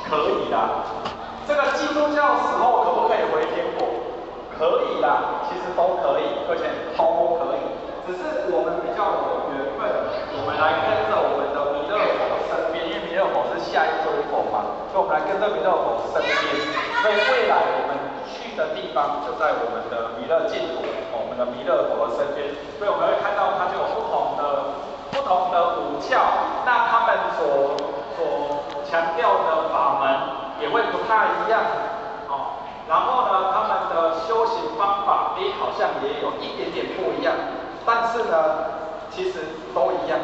可以啦。这个基督教死后可不可以回天国？可以啦，其实都可以，而且都可以。只是我们比较有缘分，我们来跟着我们的弥勒佛身边，因为弥勒佛是下一尊佛嘛，所以我们来跟着弥勒佛身边。所以未来我们去的地方就在我们的弥勒净土，我们的弥勒佛的身边，所以我们会看到它就有不同的武教，那他们所强调的法门也会不太一样哦。然后呢，他们的修行方法好像也有一点点不一样，但是呢，其实都一样。